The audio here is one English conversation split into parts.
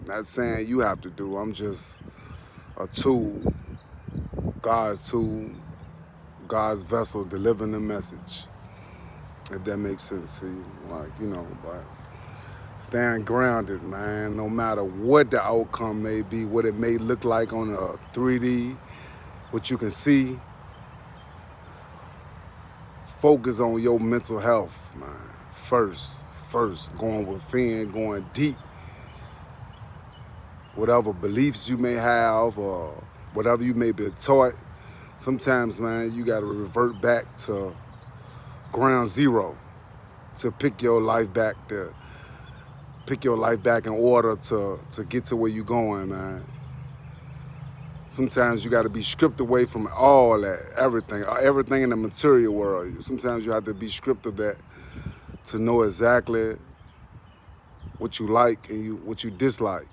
Not saying you have to do. I'm just a tool, God's tool, God's vessel delivering the message. If that makes sense to you, but staying grounded, man. No matter what the outcome may be, what it may look like on a 3D, what you can see, focus on your mental health, man. First, going within, going deep. Whatever beliefs you may have or whatever you may be taught, sometimes, man, you got to revert back to ground zero to pick your life back in order to get to where you're going, man. Sometimes you got to be stripped away from all that, everything in the material world. Sometimes you have to be stripped of that to know exactly what you like and what you dislike.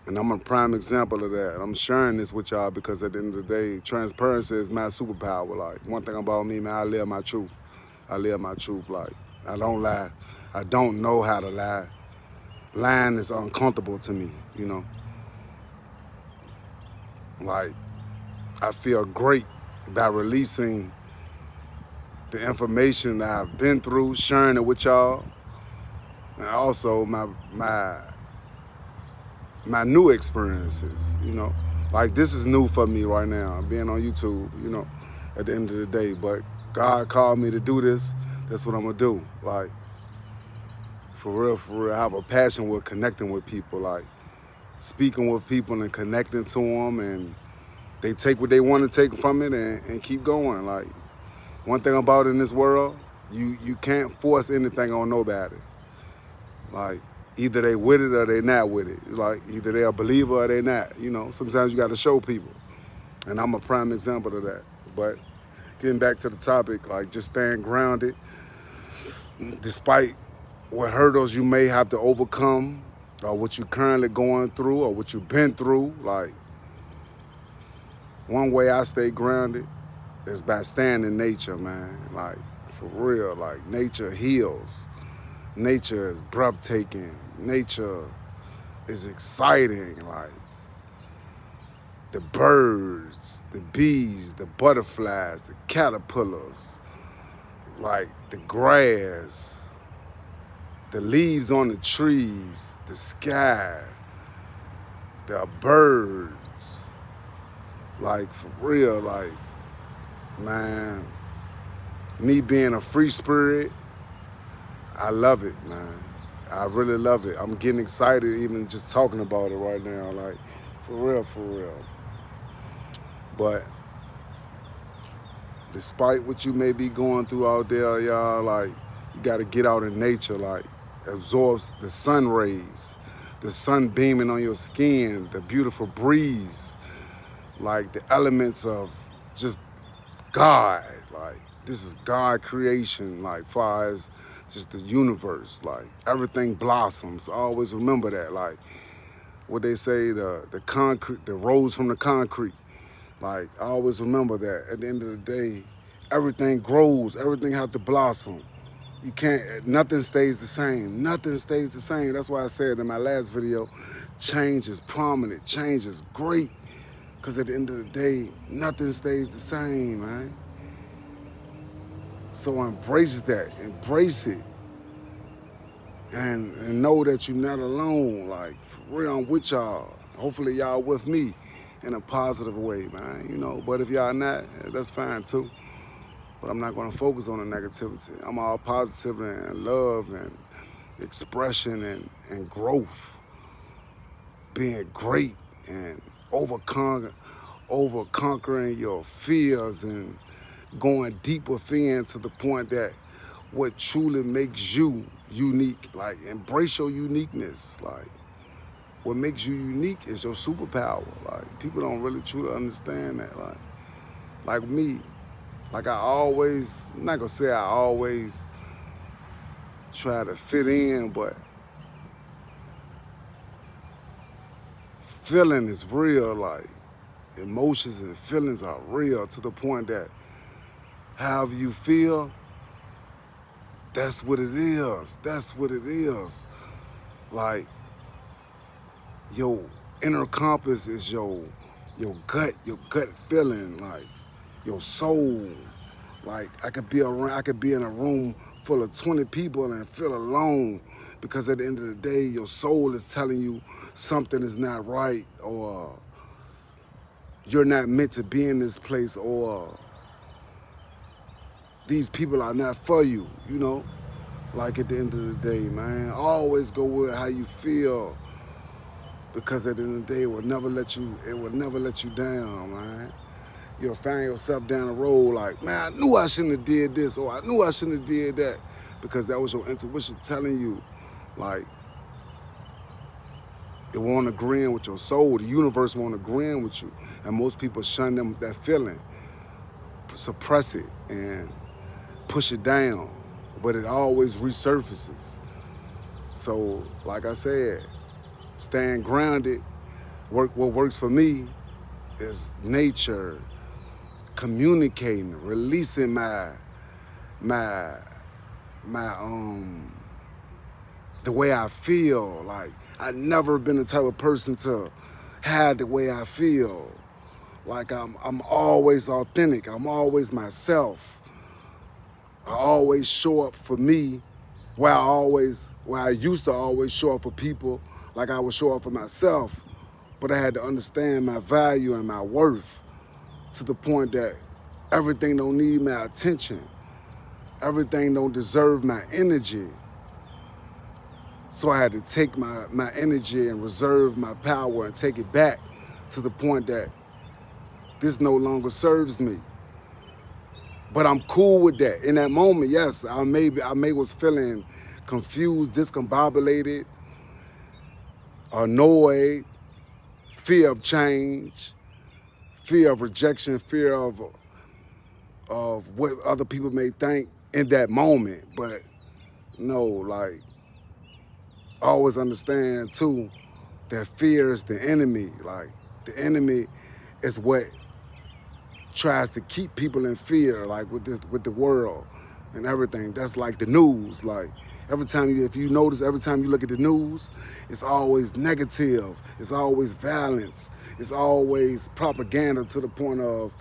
And I'm a prime example of that. I'm sharing this with y'all because at the end of the day, transparency is my superpower. Like, one thing about me, man, I live my truth. Like, I don't lie. I don't know how to lie. Lying is uncomfortable to me, you know. Like, I feel great by releasing the information that I've been through, sharing it with y'all, and also my new experiences, you know. Like, this is new for me right now, being on YouTube, you know, at the end of the day. But God called me to do this. That's what I'm gonna do. Like, for real, I have a passion with connecting with people, like speaking with people and connecting to them, and they take what they want to take from it and keep going. Like, one thing about in this world, you can't force anything on nobody. Like, either they with it or they not with it. Like, either they a believer or they not. You know, sometimes you got to show people, and I'm a prime example of that. But getting back to the topic, like, just staying grounded, despite what hurdles you may have to overcome, or what you're currently going through, or what you've been through. Like, one way I stay grounded is by staying in nature, man. Like, for real, like, nature heals. Nature is breathtaking. Nature is exciting. Like, the birds, the bees, the butterflies, the caterpillars, like the grass, the leaves on the trees, the sky, the birds. Like, for real, like, man, me being a free spirit, I love it, man. I really love it. I'm getting excited even just talking about it right now. Like, for real. But despite what you may be going through out there, y'all, like, you got to get out in nature, like, absorbs the sun rays, the sun beaming on your skin, the beautiful breeze, like the elements of just God. Like, this is God creation, like, far as just the universe. Like, everything blossoms. Always remember that. Like, what they say, the concrete, the rose from the concrete. Like, I always remember that. At the end of the day, everything grows. Everything has to blossom. You can't, nothing stays the same. Nothing stays the same. That's why I said in my last video, change is prominent. Change is great. Because at the end of the day, nothing stays the same, man. So embrace that. Embrace it. And know that you're not alone. Like, for real, I'm with y'all. Hopefully y'all with me in a positive way, man. You know, but if y'all not, that's fine too. But I'm not gonna focus on the negativity. I'm all positive and love and expression and growth. Being great and over conquering your fears and going deep within to the point that what truly makes you unique. Like, embrace your uniqueness. Like, what makes you unique is your superpower. Like, people don't really truly understand that. Like me, like, I'm not gonna say I always try to fit in, but feeling is real. Like, emotions and feelings are real to the point that however you feel, that's what it is. That's what it is. Like, your inner compass is your gut feeling, like your soul. Like I could be in a room full of 20 people and feel alone because at the end of the day, your soul is telling you something is not right, or you're not meant to be in this place, or these people are not for you, you know? Like at the end of the day, man, always go with how you feel, because at the end of the day, it will never let you down, man. You'll find yourself down the road like, man, I knew I shouldn't have did this, or I knew I shouldn't have did that, because that was your intuition telling you, like, it won't agree with your soul. The universe won't agree with you. And most people shun that feeling, suppress it, and push it down, but it always resurfaces. So, like I said, staying grounded, what works for me is nature, communicating, releasing my the way I feel. Like, I've never been the type of person to hide the way I feel. Like I'm always authentic. I'm always myself. I always show up for me, where I used to always show up for people, like I would show up for myself. But I had to understand my value and my worth, to the point that everything don't need my attention. Everything don't deserve my energy. So I had to take my energy and reserve my power and take it back, to the point that this no longer serves me. But I'm cool with that. In that moment, yes, I may was feeling confused, discombobulated, annoyed, fear of change, fear of rejection, fear of what other people may think in that moment. But no, like, always understand too that fear is the enemy. Like, the enemy is what tries to keep people in fear, like with the world and everything. That's like the news. Like, if you notice, every time you look at the news, it's always negative. It's always violence. It's always propaganda, to the point of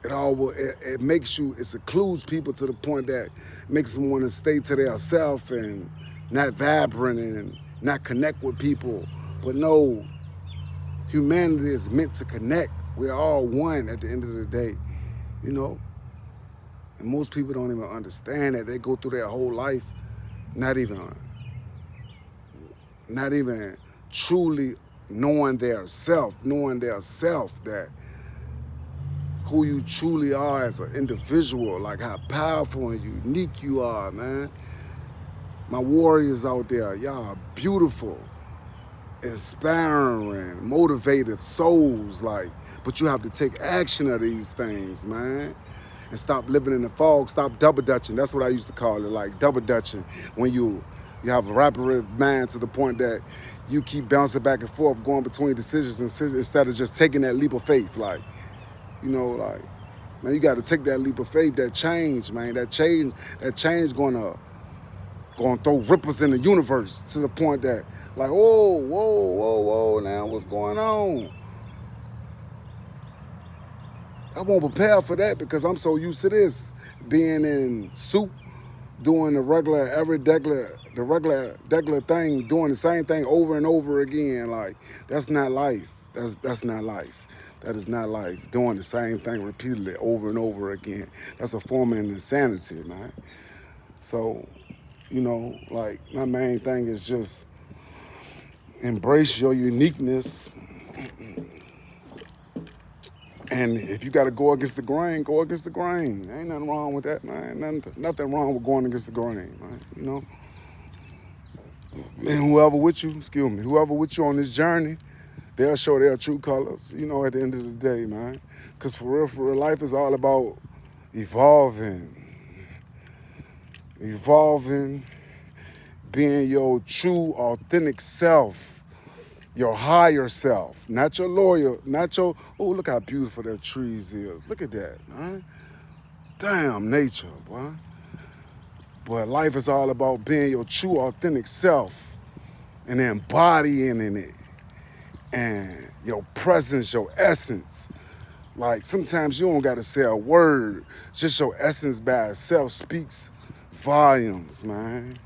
it secludes people, to the point that makes them want to stay to themselves and not vibrant and not connect with people. But no, humanity is meant to connect. We're all one at the end of the day, you know? And most people don't even understand that. They go through their whole life not even truly knowing their self, that who you truly are as an individual, like how powerful and unique you are, man. My warriors out there, y'all are beautiful, inspiring, motivative souls, like, but you have to take action of these things, man. And stop living in the fog, stop double dutching. That's what I used to call it, like double dutching. When you have a rapid mind, to the point that you keep bouncing back and forth, going between decisions, instead of just taking that leap of faith. Like, you know, like, man, you got to take that leap of faith, that change, man. That change gonna throw ripples in the universe, to the point that, like, whoa, now what's going on? I won't prepare for that, because I'm so used to this, being in soup, doing the regular thing, doing the same thing over and over again. Like, that's not life. That's not life. That is not life. Doing the same thing repeatedly over and over again. That's a form of insanity, man. So, you know, like, my main thing is just embrace your uniqueness. And if you got to go against the grain, go against the grain. Ain't nothing wrong with that, man. Nothing wrong with going against the grain, man. You know? And whoever with you on this journey, they'll show their true colors, you know, at the end of the day, man. Because for real, life is all about evolving, being your true, authentic self. Your higher self, not your loyal, oh, look how beautiful that trees is. Look at that, man. Damn nature, boy. But life is all about being your true, authentic self. and embodying in it. And your presence, your essence. Like sometimes you don't gotta say a word. Just your essence by itself speaks volumes, man.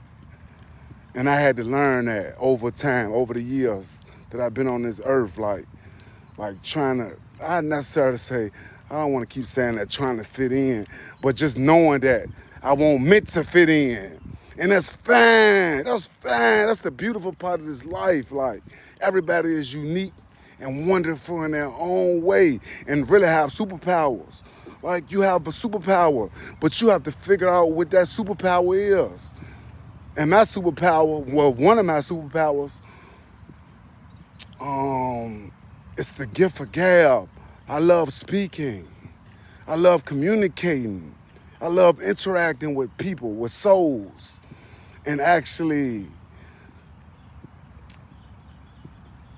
And I had to learn that over time, over the years that I've been on this earth, like trying to, I necessarily say, I don't want to keep saying that trying to fit in, but just knowing that I won't meant to fit in. And that's fine. That's fine. That's the beautiful part of this life. Like everybody is unique and wonderful in their own way and really have superpowers. Like you have a superpower, but you have to figure out what that superpower is. And my superpower, well, one of my superpowers, it's the gift of gab. I love speaking. I love communicating. I love interacting with people, with souls, and actually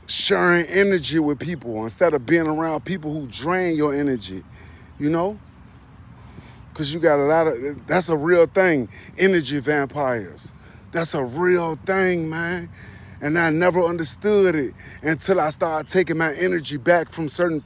sharing energy with people instead of being around people who drain your energy, you know? Because you got a lot of, that's a real thing, energy vampires. That's a real thing, man. And I never understood it until I started taking my energy back from certain